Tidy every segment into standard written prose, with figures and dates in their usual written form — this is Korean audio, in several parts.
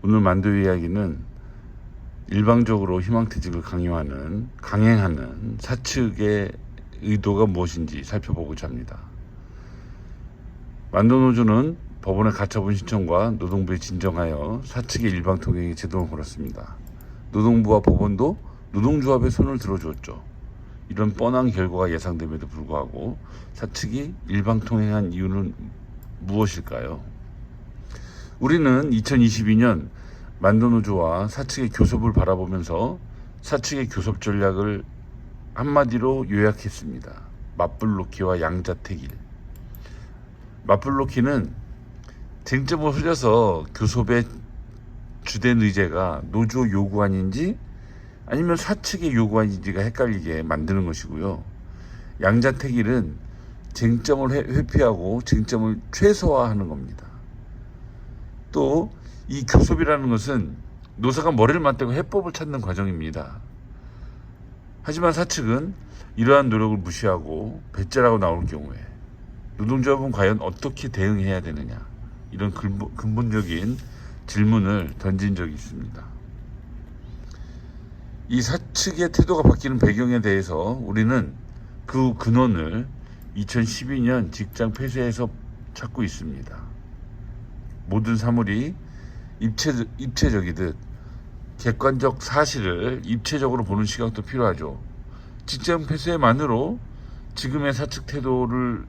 오늘 만두 이야기는 일방적으로 희망퇴직을 강행하는 사측의 의도가 무엇인지 살펴보고자 합니다. 만두노조는 법원에 가처분 신청과 노동부에 진정하여 사측의 일방통행에 제동을 걸었습니다. 노동부와 법원도 노동조합의 손을 들어주었죠. 이런 뻔한 결과가 예상됨에도 불구하고 사측이 일방통행한 이유는 무엇일까요? 우리는 2022년 만두노조와 사측의 교섭을 바라보면서 사측의 교섭 전략을 한마디로 요약했습니다. 맞불놓기와 양자택일. 맞불놓기는 쟁점을 흘려서 교섭의 주된 의제가 노조 요구안인지 아니면 사측의 요구안인지가 헷갈리게 만드는 것이고요. 양자택일은 쟁점을 회피하고 쟁점을 최소화하는 겁니다. 또 이 교섭이라는 것은 노사가 머리를 맞대고 해법을 찾는 과정입니다. 하지만 사측은 이러한 노력을 무시하고 배째라고 나올 경우에 노동조합은 과연 어떻게 대응해야 되느냐, 이런 근본적인 질문을 던진 적이 있습니다. 이 사측의 태도가 바뀌는 배경에 대해서 우리는 그 근원을 2012년 직장 폐쇄에서 찾고 있습니다. 모든 사물이 입체적이듯 객관적 사실을 입체적으로 보는 시각도 필요하죠. 직장 폐쇄만으로 지금의 사측 태도를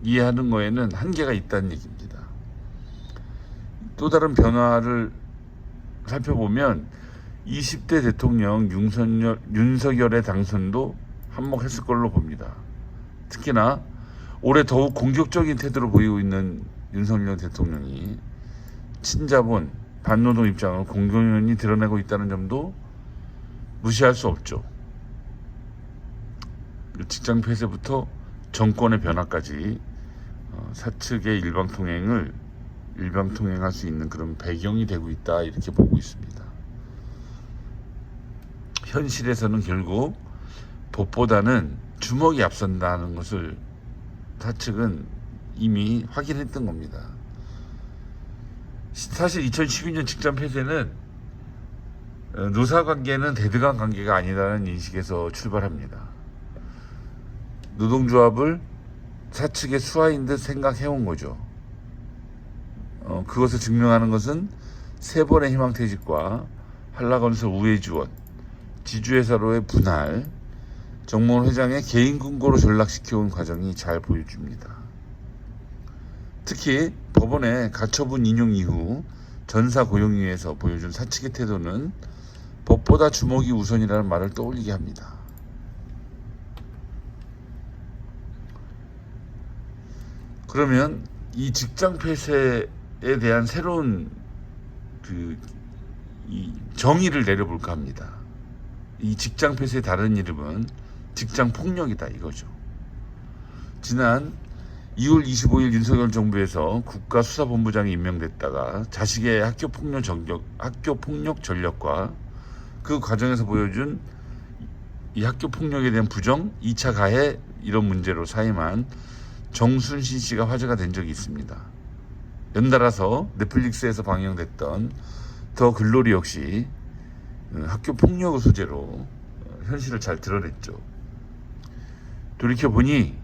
이해하는 거에는 한계가 있다는 얘기입니다. 또 다른 변화를 살펴보면 20대 대통령 윤석열의 당선도 한몫했을 걸로 봅니다. 특히나 올해 더욱 공격적인 태도를 보이고 있는 윤석열 대통령이 친자본, 반노동 입장을 공공연히 드러내고 있다는 점도 무시할 수 없죠. 직장 폐쇄부터 정권의 변화까지 사측의 일방통행할 수 있는 그런 배경이 되고 있다, 이렇게 보고 있습니다. 현실에서는 결국 법보다는 주먹이 앞선다는 것을 사측은 이미 확인했던 겁니다. 사실 2012년 직장 폐쇄는 노사관계는 대등한 관계가 아니라는 인식에서 출발합니다. 노동조합을 사측의 수하인 듯 생각해온 거죠. 그것을 증명하는 것은 3번의 희망퇴직과 한라건설 우회지원, 지주회사로의 분할, 정몽원 회장의 개인 금고로 전락시켜온 과정이 잘 보여줍니다. 특히 법원의 가처분 인용 이후 전사고용위에서 보여준 사측의 태도는 법보다 주먹이 우선이라는 말을 떠올리게 합니다. 그러면 이 직장 폐쇄에 대한 새로운 이 정의를 내려볼까 합니다. 이 직장 폐쇄의 다른 이름은 직장 폭력이다, 이거죠. 지난 2월 25일 윤석열 정부에서 국가수사본부장이 임명됐다가 자식의 학교폭력 전력과 그 과정에서 보여준 이 학교폭력에 대한 부정, 2차 가해, 이런 문제로 사임한 정순신 씨가 화제가 된 적이 있습니다. 연달아서 넷플릭스에서 방영됐던 더 글로리 역시 학교폭력을 소재로 현실을 잘 드러냈죠. 돌이켜보니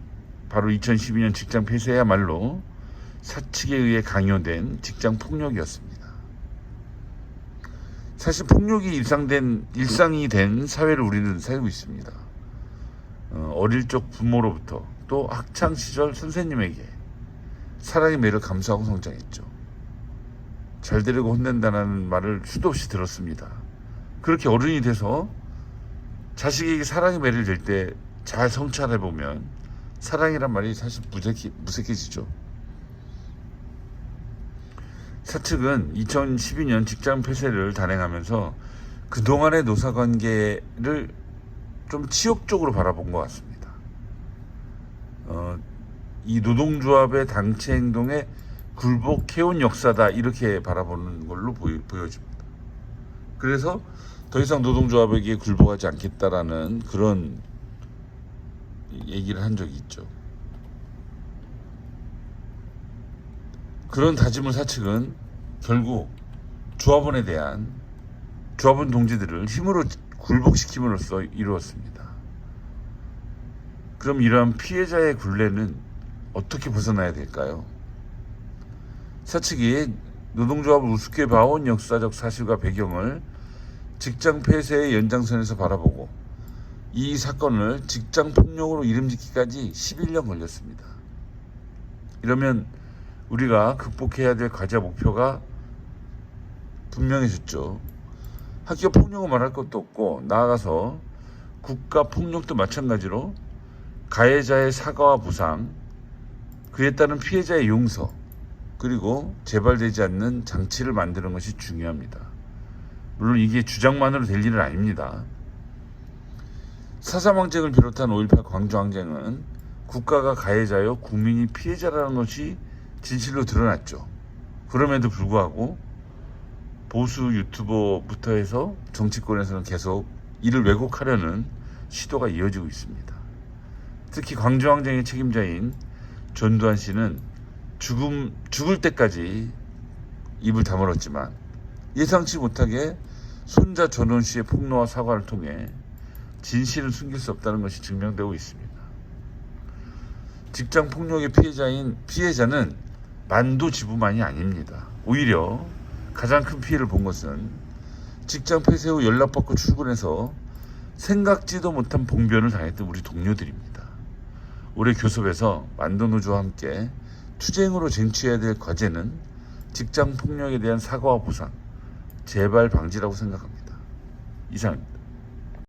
바로 2012년 직장 폐쇄야말로 사측에 의해 강요된 직장 폭력이었습니다. 사실 폭력이 일상이 된 사회를 우리는 살고 있습니다. 어릴 적 부모로부터 또 학창 시절 선생님에게 사랑의 매를 감수하고 성장했죠. 잘 데리고 혼낸다는 말을 수도 없이 들었습니다. 그렇게 어른이 돼서 자식에게 사랑의 매를 들 때 잘 성찰해보면 사랑이란 말이 사실 무색해지죠. 사측은 2012년 직장 폐쇄를 단행하면서 그동안의 노사관계를 좀 치욕적으로 바라본 것 같습니다. 이 노동조합의 당체 행동에 굴복해온 역사다, 이렇게 바라보는 걸로 보여집니다. 그래서 더 이상 노동조합에게 굴복하지 않겠다라는 그런 얘기를 한 적이 있죠. 그런 다짐을 사측은 결국 조합원에 대한 조합원 동지들을 힘으로 굴복시킴으로써 이루었습니다. 그럼 이러한 피해자의 굴레는 어떻게 벗어나야 될까요? 사측이 노동조합을 우습게 봐온 역사적 사실과 배경을 직장 폐쇄의 연장선에서 바라보고 이 사건을 직장 폭력으로 이름짓기까지 11년 걸렸습니다. 이러면 우리가 극복해야 될 과제 목표가 분명해졌죠. 학교 폭력을 말할 것도 없고 나아가서 국가 폭력도 마찬가지로 가해자의 사과와 보상, 그에 따른 피해자의 용서, 그리고 재발되지 않는 장치를 만드는 것이 중요합니다. 물론 이게 주장만으로 될 일은 아닙니다. 4.3 항쟁을 비롯한 5.18 광주항쟁은 국가가 가해자요 국민이 피해자라는 것이 진실로 드러났죠. 그럼에도 불구하고 보수 유튜버부터 해서 정치권에서는 계속 이를 왜곡하려는 시도가 이어지고 있습니다. 특히 광주항쟁의 책임자인 전두환 씨는 죽을 때까지 입을 다물었지만 예상치 못하게 손자 전원 씨의 폭로와 사과를 통해 진실을 숨길 수 없다는 것이 증명되고 있습니다. 직장 폭력의 피해자는 만도지부만이 아닙니다. 오히려 가장 큰 피해를 본 것은 직장 폐쇄 후 연락받고 출근해서 생각지도 못한 봉변을 당했던 우리 동료들입니다. 올해 교섭에서 만도노조와 함께 투쟁으로 쟁취해야 될 과제는 직장 폭력에 대한 사과와 보상, 재발 방지라고 생각합니다. 이상입니다.